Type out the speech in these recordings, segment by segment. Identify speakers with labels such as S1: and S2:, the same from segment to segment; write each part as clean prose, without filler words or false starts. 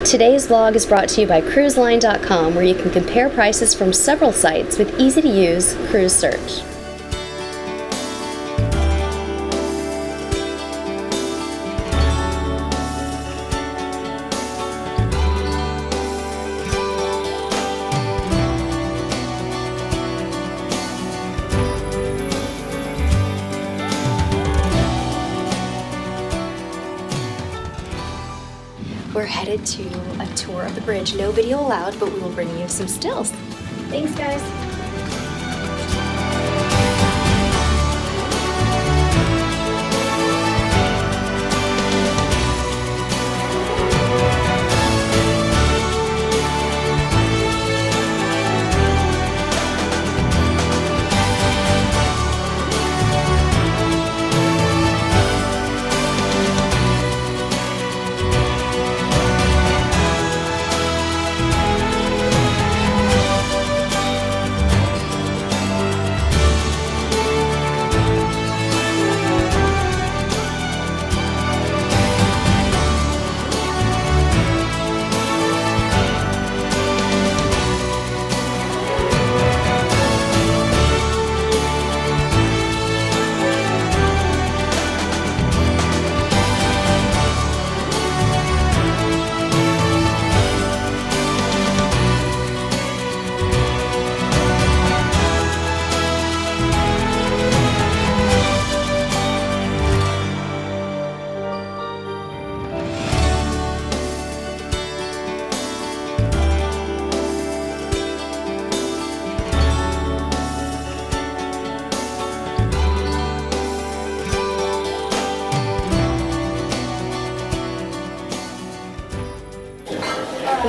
S1: Today's vlog is brought to you by cruiseline.com, where you can compare prices from several sites with easy-to-use cruise search. We're headed to a tour of the bridge. No video allowed, but we will bring you some stills. Thanks, guys.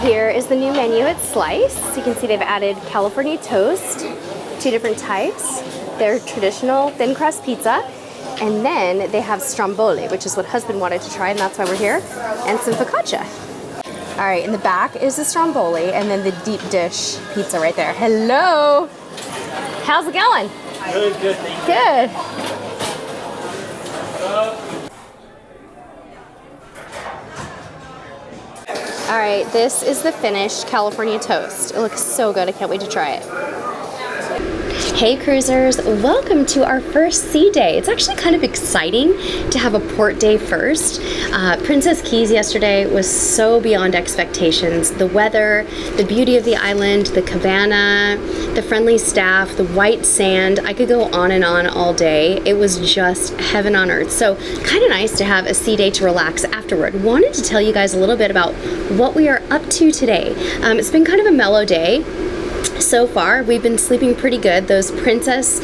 S1: Here is the new menu at Slice. You can see they've added California toast, 2 different types. They're traditional thin crust pizza. And then they have stromboli, which is what husband wanted to try, and that's why we're here, and some focaccia. All right, in the back is the stromboli, and then the deep dish pizza right there. Hello. How's it going?
S2: Good, thank you.
S1: Good. All right, this is the finished California toast. It looks so good. I can't wait to try it. Hey cruisers, welcome to our first sea day. It's actually kind of exciting to have a port day first. Princess Keys yesterday was so beyond expectations. The weather, the beauty of the island, the cabana, the friendly staff, the white sand. I could go on and on all day. It was just heaven on earth. So kind of nice to have a sea day to relax afterward. Wanted to tell you guys a little bit about what we are up to today. It's been kind of a mellow day. So far, we've been sleeping pretty good. Those princess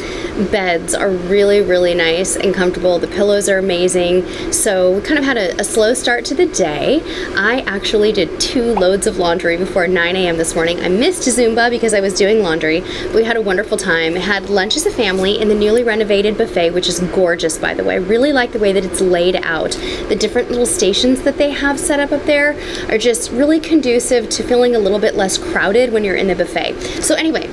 S1: beds are really, really nice and comfortable. The pillows are amazing. So we kind of had a slow start to the day. I actually did 2 loads of laundry before 9 a.m. this morning. I missed Zumba because I was doing laundry, but we had a wonderful time. Had lunch as a family in the newly renovated buffet, which is gorgeous, by the way. I really like the way that it's laid out. The different little stations that they have set up there are just really conducive to feeling a little bit less crowded when you're in the buffet. So anyway,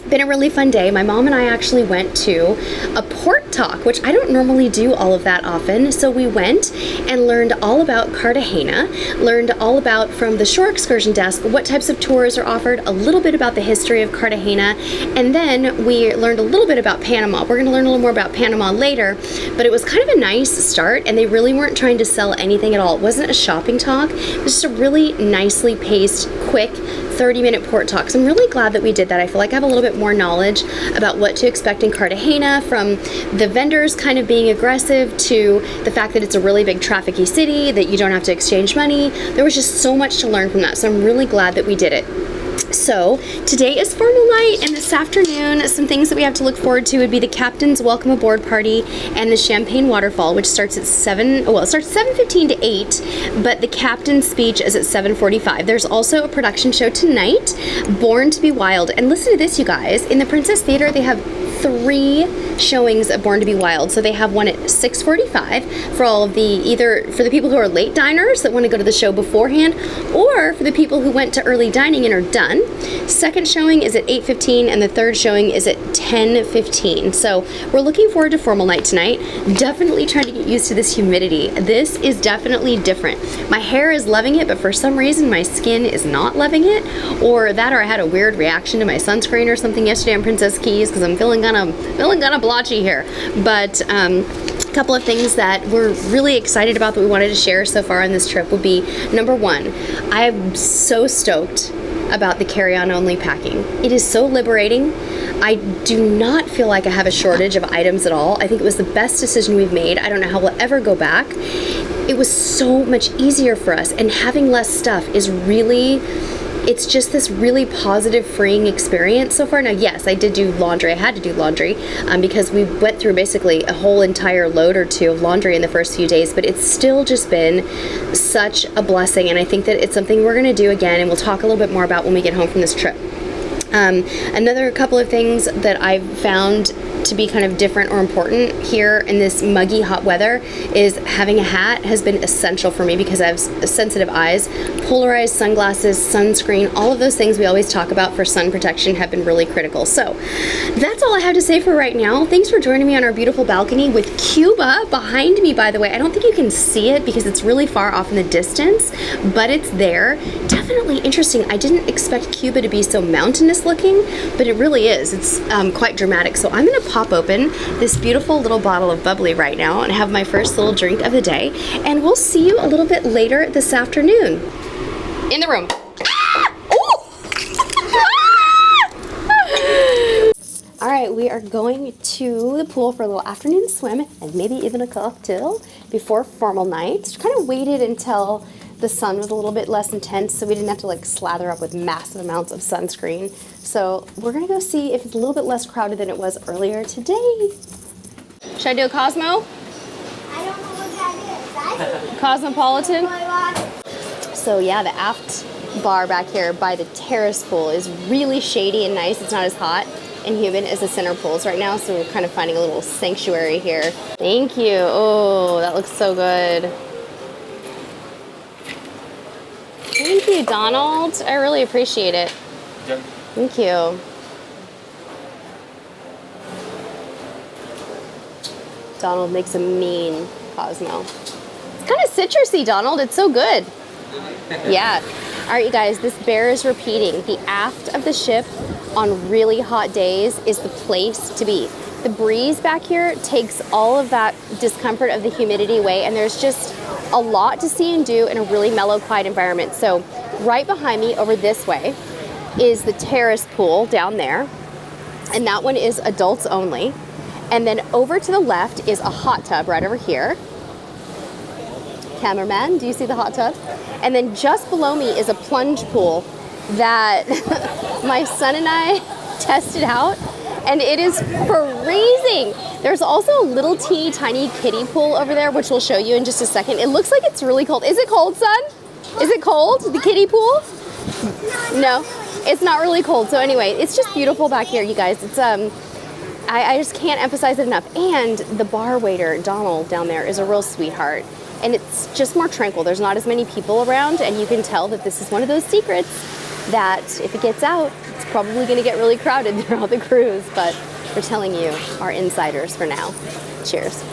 S1: been a really fun day. My mom and I actually went to a port talk, which I don't normally do all of that often. So we went and learned all about Cartagena, learned all about from the shore excursion desk what types of tours are offered, a little bit about the history of Cartagena, and then we learned a little bit about Panama. We're going to learn a little more about Panama later, but it was kind of a nice start, and they really weren't trying to sell anything at all. It wasn't a shopping talk. It was just a really nicely paced, quick 30-minute port talk. So I'm really glad that we did that. I feel like I have a little bit more knowledge about what to expect in Cartagena, from the vendors kind of being aggressive to the fact that it's a really big trafficky city, that you don't have to exchange money. There was just so much to learn from that. So I'm really glad that we did it. So today is formal night, and this afternoon some things that we have to look forward to would be the captain's welcome aboard party and the champagne waterfall, which starts at 7:15 to 8, but the captain's speech is at 7:45. There's also a production show tonight, Born to be Wild. And listen to this, you guys. In the Princess Theater, they have 3 showings of Born to Be Wild. So they have one at 6:45 for all of the, either for the people who are late diners that want to go to the show beforehand, or for the people who went to early dining and are done. Second showing is at 8:15 and the third showing is at 10:15. So we're looking forward to formal night tonight. Definitely trying to get used to this humidity. This is definitely different. My hair is loving it, but for some reason my skin is not loving it, or I had a weird reaction to my sunscreen or something yesterday on Princess Keys because I'm feeling kind of blotchy here. But a couple of things that we're really excited about that we wanted to share so far on this trip would be, number one, I am so stoked about the carry-on only packing. It is so liberating. I do not feel like I have a shortage of items at all. I think it was the best decision we've made. I don't know how we'll ever go back. It was so much easier for us, and having less stuff is really, it's just this really positive, freeing experience so far. Now, yes, I did do laundry. I had to do laundry because we went through basically a whole entire load or two of laundry in the first few days, but it's still just been such a blessing, and I think that it's something we're going to do again, and we'll talk a little bit more about when we get home from this trip. Another couple of things that I've found to be kind of different or important here in this muggy hot weather is having a hat has been essential for me because I have sensitive eyes. Polarized sunglasses, sunscreen, all of those things we always talk about for sun protection have been really critical. So that's all I have to say for right now. Thanks for joining me on our beautiful balcony with Cuba behind me, by the way. I don't think you can see it because it's really far off in the distance, but it's there. Definitely interesting. I didn't expect Cuba to be so mountainous looking, but it really is. It's quite dramatic. So I'm going to pop open this beautiful little bottle of bubbly right now and have my first little drink of the day, and we'll see you a little bit later this afternoon. In the room. All right, we are going to the pool for a little afternoon swim and maybe even a cocktail before formal night. Kind of waited until the sun was a little bit less intense so we didn't have to like slather up with massive amounts of sunscreen. So we're gonna go see if it's a little bit less crowded than it was earlier today. Should I do a Cosmo?
S3: I don't know what that is.
S1: Cosmopolitan? So yeah, the aft bar back here by the terrace pool is really shady and nice. It's not as hot and humid as the center pools right now, so we're kind of finding a little sanctuary here. Thank you. Oh, that looks so good. Thank you, Donald. I really appreciate it.
S2: Yep.
S1: Thank you. Donald makes a mean Cosmo. It's kind of citrusy, Donald. It's so good. Yeah. All right, you guys, this bear is repeating. The aft of the ship on really hot days is the place to be. The breeze back here takes all of that discomfort of the humidity away, and there's just a lot to see and do in a really mellow, quiet environment. So right behind me over this way is the terrace pool down there, and that one is adults only. And then over to the left is a hot tub right over here. Cameraman, do you see the hot tub? And then just below me is a plunge pool that my son and I tested out, and it is freezing. There's also a little teeny tiny kiddie pool over there, which we'll show you in just a second. It looks like it's really cold. Is it cold, son? Is it cold, the kiddie pool? No, it's not really cold. So anyway, it's just beautiful back here, you guys. It's I just can't emphasize it enough. And the bar waiter, Donald, down there is a real sweetheart. And it's just more tranquil. There's not as many people around, and you can tell that this is one of those secrets that if it gets out, it's probably gonna get really crowded throughout the cruise, but we're telling you, our insiders for now. Cheers.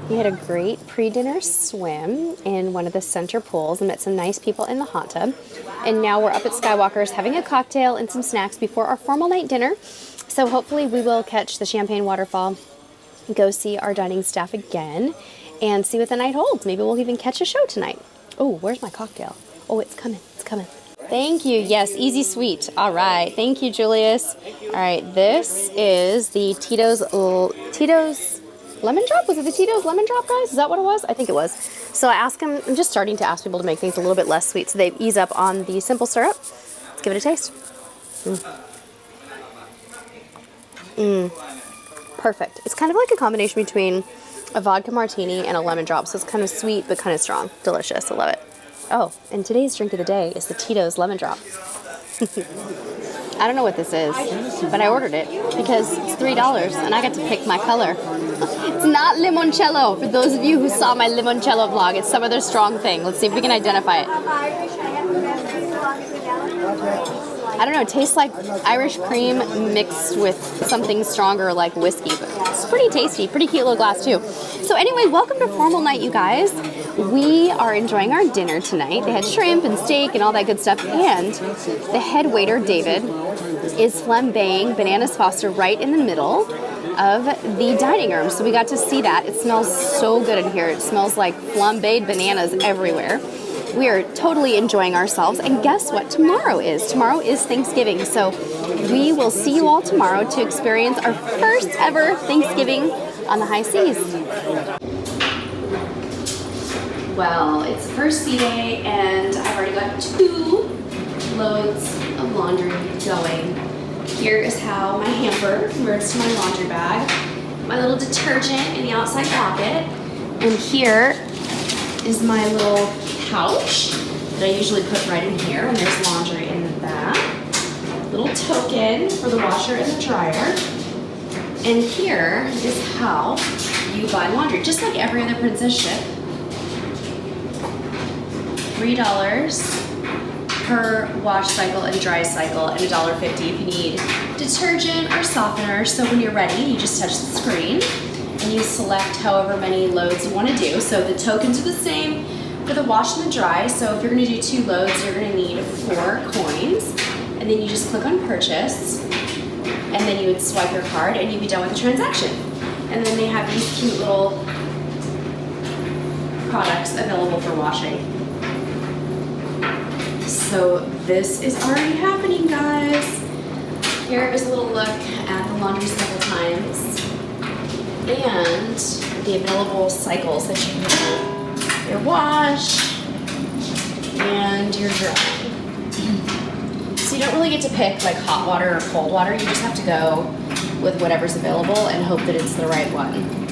S1: We had a great pre-dinner swim in one of the center pools and met some nice people in the hot tub. And now we're up at Skywalker's having a cocktail and some snacks before our formal night dinner. So hopefully we will catch the Champagne Waterfall, go see our dining staff again, and see what the night holds. Maybe we'll even catch a show tonight. Oh, where's my cocktail? Oh, it's coming, it's coming. Thank you. Yes, easy sweet. All right. Thank you, Julius. All right. This is the Tito's Lemon Drop. Was it the Tito's Lemon Drop, guys? Is that what it was? I think it was. So I asked him, I'm just starting to ask people to make things a little bit less sweet so they ease up on the simple syrup. Let's give it a taste. Perfect. It's kind of like a combination between a vodka martini and a lemon drop. So it's kind of sweet, but kind of strong. Delicious. I love it. Oh, and today's drink of the day is the Tito's lemon drop. I don't know what this is, but I ordered it because it's $3 and I got to pick my color. It's not limoncello. For those of you who saw my limoncello vlog, it's some other strong thing. Let's see if we can identify it. I don't know, it tastes like Irish cream mixed with something stronger like whiskey, but it's pretty tasty, pretty cute little glass too. So anyway, welcome to Formal Night, you guys. We are enjoying our dinner tonight. They had shrimp and steak and all that good stuff, and the head waiter, David, is flambeing bananas Foster right in the middle of the dining room. So we got to see that. It smells so good in here. It smells like flambéed bananas everywhere. We are totally enjoying ourselves, and guess what tomorrow is? Tomorrow is Thanksgiving, so we will see you all tomorrow to experience our first ever Thanksgiving on the high seas. Well, it's the first sea day, and I've already got 2 loads of laundry going. Here is how my hamper converts to my laundry bag, my little detergent in the outside pocket, and here is my little pouch that I usually put right in here when there's laundry in the back. Little token for the washer and the dryer. And here is how you buy laundry, just like every other princess ship. $3 per wash cycle and dry cycle, and $1.50 if you need detergent or softener. So when you're ready, you just touch the screen and you select however many loads you want to do. So the tokens are the same for the wash and the dry. So if you're going to do 2 loads, you're going to need 4 coins, and then you just click on purchase, and then you would swipe your card and you'd be done with the transaction. And then they have these cute little products available for washing. So this is already happening, guys. Here is a little look at the laundry cycle times and the available cycles that you can do. Your wash and your dry. So you don't really get to pick like hot water or cold water. You just have to go with whatever's available and hope that it's the right one.